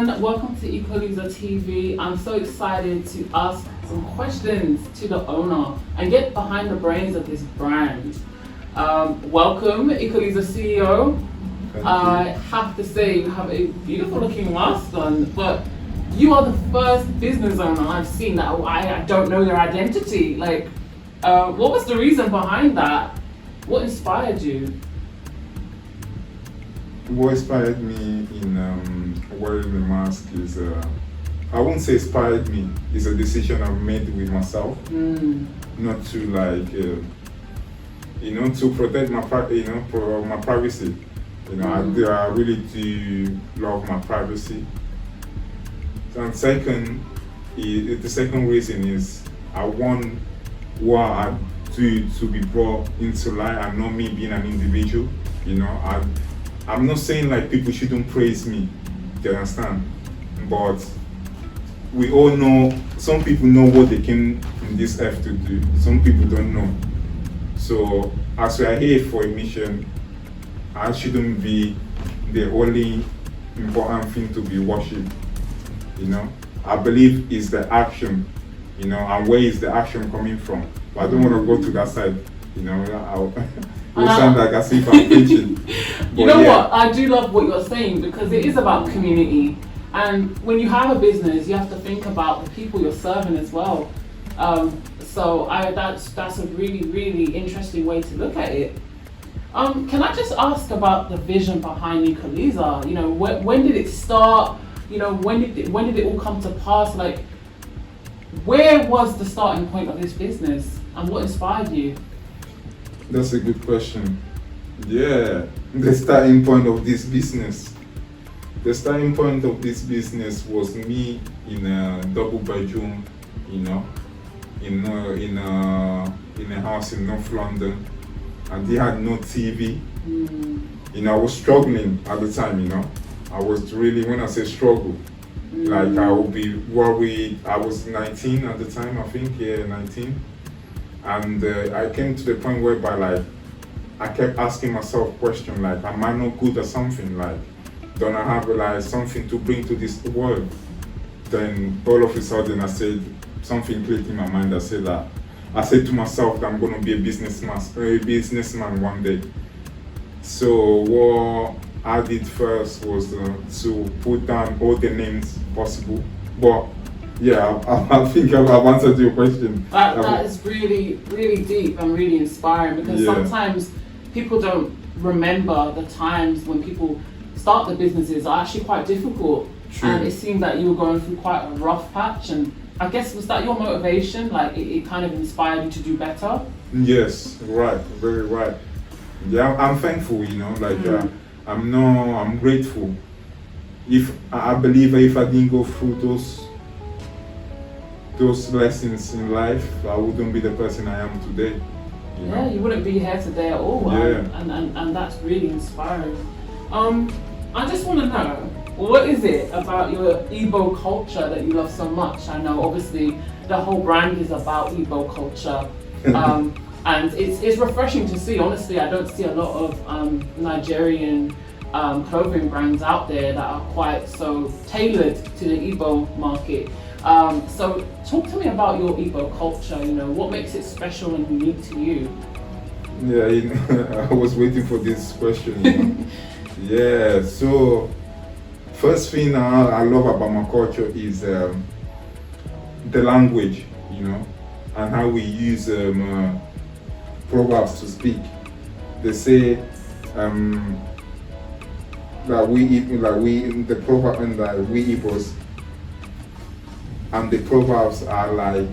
everyone, welcome to IKE OLISA TV. I'm so excited to ask some questions to the owner and get behind the brains of this brand. Welcome, IKE OLISA CEO. I have to say, you have a beautiful looking mask on, but you are the first business owner I've seen that I don't know their identity. Like, what was the reason behind that? What inspired you? What inspired me in wearing the mask is, I won't say inspired me, it's a decision I've made with myself, not to to protect my my privacy. I really do love my privacy. And second, the second reason is I want what I do to be brought into light and not me being an individual. I'm not saying like people shouldn't praise me, do you understand? But we all know, some people know what they came in this earth to do, some people don't know. So as we are here for a mission, I shouldn't be the only important thing to be worshipped. I believe it's the action, and where is the action coming from? But I don't want to go to that side, It sounds like as if I'm preaching. What? I do love what you're saying because it is about community. And when you have a business, you have to think about the people you're serving as well. That's a really, really interesting way to look at it. Can I just ask about the vision behind IKE OLISA? When did it start? When did it all come to pass? Like, where was the starting point of this business, and what inspired you? That's a good question. Yeah, the starting point of this business. The starting point of this business was me in a double bedroom, in a house in North London, and they had no TV. I was struggling at the time. I was really, when I say struggle, like I would be worried. I was 19 at the time, I think, 19. And I came to the point whereby like I kept asking myself questions like, am I not good at something? Like, don't I have like something to bring to this world? Then all of a sudden I said, something clicked in my mind. I said to myself that I'm going to be a businessman one day. So what I did first was to put down all the names possible. But yeah, I think I've answered your question. That is really, really deep and really inspiring because sometimes people don't remember the times when people start the businesses are actually quite difficult. True. And it seemed that you were going through quite a rough patch. And I guess, was that your motivation? Like, it kind of inspired you to do better? Yes, right, very right. Yeah, I'm thankful, I'm grateful. I believe if I didn't go through those lessons in life, I wouldn't be the person I am today. You wouldn't be here today at all. Yeah. And that's really inspiring. I just want to know, what is it about your Igbo culture that you love so much? I know obviously the whole brand is about Igbo culture. And it's refreshing to see. Honestly, I don't see a lot of Nigerian clothing brands out there that are quite so tailored to the Igbo market. So talk to me about your Igbo culture, what makes it special and unique to you? Yeah, I was waiting for this question. Yeah, so first thing I love about my culture is the language, and how we use proverbs to speak. They say that we Igbos, and the proverbs are like,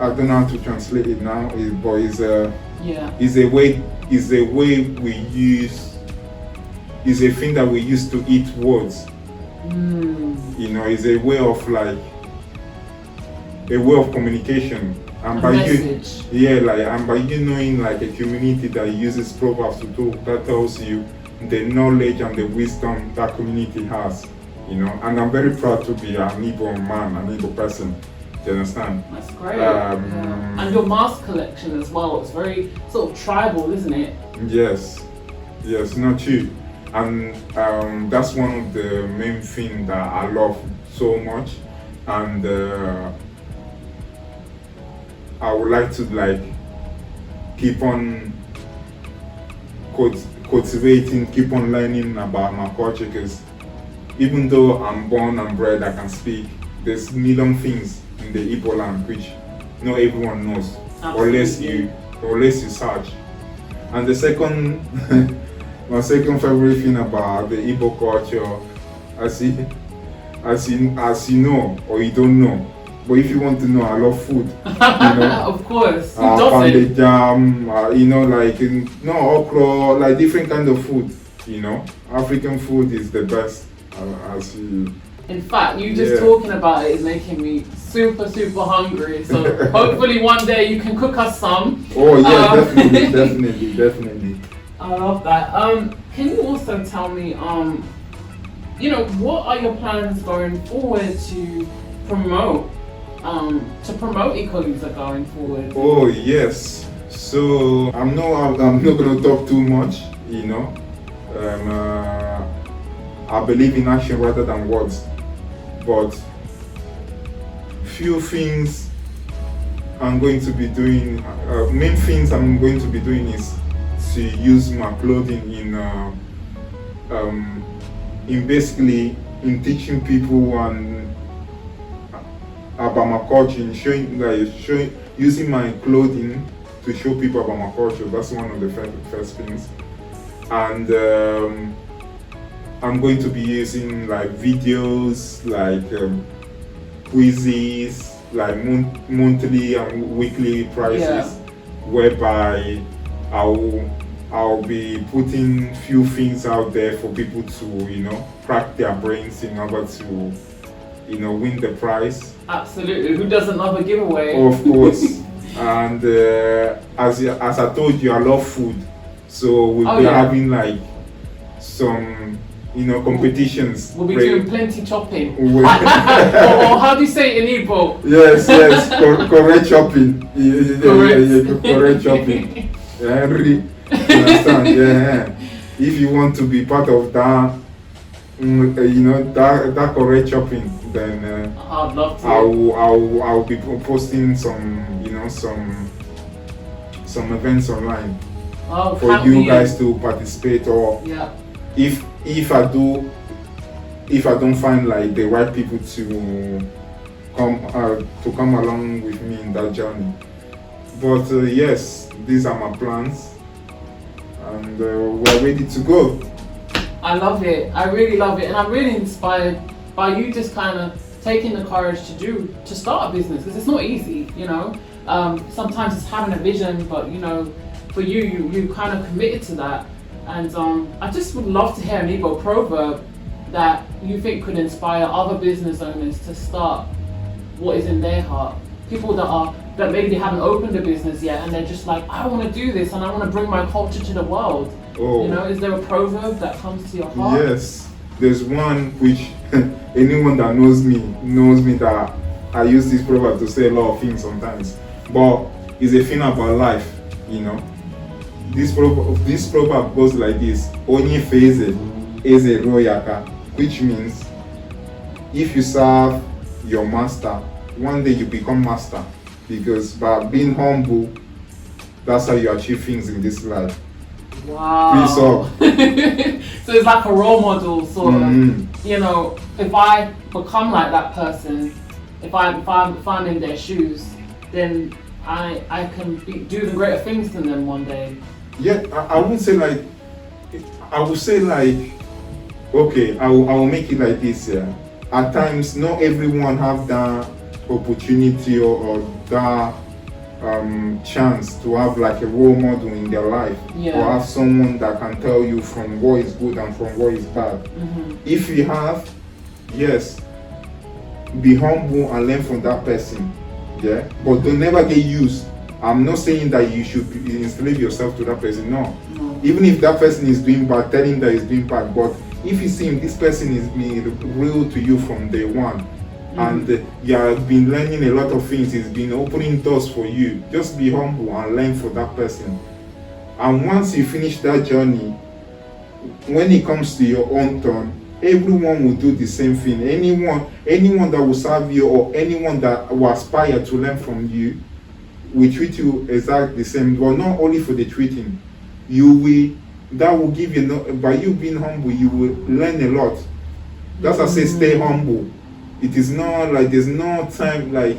I don't know how to translate it now, but it's a way we use, is a thing that we use to eat words. It's a way of communication. And by you knowing like a community that uses proverbs to talk, that tells you the knowledge and the wisdom that community has. And I'm very proud to be an Igbo man, an Igbo person. Do you understand? That's great. And your mask collection as well, it's very sort of tribal, isn't it? Yes, not you. And that's one of the main things that I love so much. And I would like to like keep on cultivating, keep on learning about my culture, because even though I'm born and bred, I can speak, there's million things in the Igbo land which not everyone knows. Absolutely. unless you search. And the second my second favorite thing about the Igbo culture, as you know or you don't know, but if you want to know, I love food. Of course. Who Pounded doesn't? jam, like okra, like different kind of food. African food is the best. As you, In fact, you just Yeah. talking about it is making me super, super hungry. So hopefully one day you can cook us some. oh yeah, Um, definitely. I love that. Can you also tell me, what are your plans going forward to promote IKE OLISA going forward? Oh yes. So I'm not gonna talk too much. I believe in action rather than words. But few things I'm going to be doing. Main things I'm going to be doing is to use my clothing in basically in teaching people and about my culture, in showing using my clothing to show people about my culture. That's one of the first things. And I'm going to be using like videos, like quizzes, like monthly and weekly prices, whereby I'll be putting few things out there for people to crack their brains in order to win the prize. Absolutely. Who doesn't love a giveaway? Of course. And as I told you, I love food, so we'll be having like some competitions. We'll be Great. doing plenty chopping. Well, or how do you say it in Igbo? yes, correct shopping. Correct. Correct shopping. Yeah, really. You understand? Yeah. If you want to be part of that, that correct shopping, then I'd love to. I'll be posting some events online for can't you wait. guys to participate, or Yeah. if I don't find like the right people to come along with me in that journey. But yes, these are my plans, and we're ready to go. I love it. I really love it, and I'm really inspired by you just kind of taking the courage to start a business, because it's not easy. Sometimes it's having a vision, but for you kind of committed to that, and I just would love to hear an Igbo proverb that you think could inspire other business owners to start what is in their heart. People that maybe haven't opened a business yet, and they're just like, I want to do this, and I want to bring my culture to the world. Oh. Is there a proverb that comes to your heart? Yes, there's one which anyone that knows me that I use this proverb to say a lot of things sometimes, but it's a thing about life. This proverb goes like this: Onye feze eze royaka, which means if you serve your master, one day you become master, because by being humble, that's how you achieve things in this life. Wow. Peace out. So it's like a role model, sort Mm-hmm. of. If I become like that person, if I'm in their shoes, then I can do the greater things than them one day. Yeah, I wouldn't say like. I would say like, okay, I will make it like this. Yeah, at times not everyone have that opportunity or that chance to have like a role model in their life, or have someone that can tell you from what is good and from what is bad. Mm-hmm. If you have, yes, be humble and learn from that person. Yeah, but don't never get used. I'm not saying that you should enslave yourself to that person. No. Even if that person is doing bad, tell him that he's doing bad. But if you see him, this person is being real to you from day one. And you have been learning a lot of things. It's been opening doors for you. Just be humble and learn from that person. And once you finish that journey, when it comes to your own turn, everyone will do the same thing. Anyone that will serve you, or anyone that will aspire to learn from you, will treat you exactly the same. But not only for the treating, that will give you, by you being humble, you will learn a lot. That's why I say stay humble. It is not like there's no time, like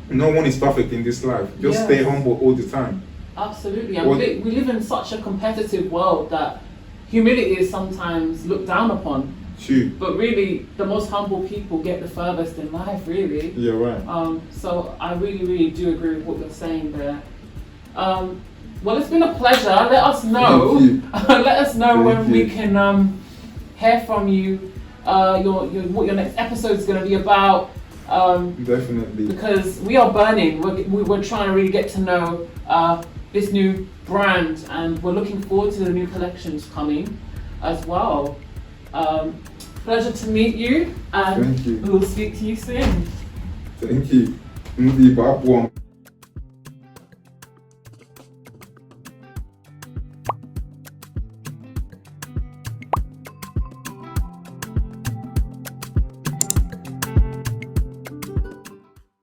no one is perfect in this life. Just stay humble all the time. Absolutely. And we live in such a competitive world that humility is sometimes looked down upon. True. But really, the most humble people get the furthest in life, really. Yeah, right. So I really, really do agree with what you're saying there. Well, it's been a pleasure. Let us know. Let us know when we can hear from you. What your next episode is going to be about. Definitely. Because we are burning. We're trying to really get to know this new brand, and we're looking forward to the new collections coming as well. Pleasure to meet you, and thank you. we'll speak to you soon. Thank you.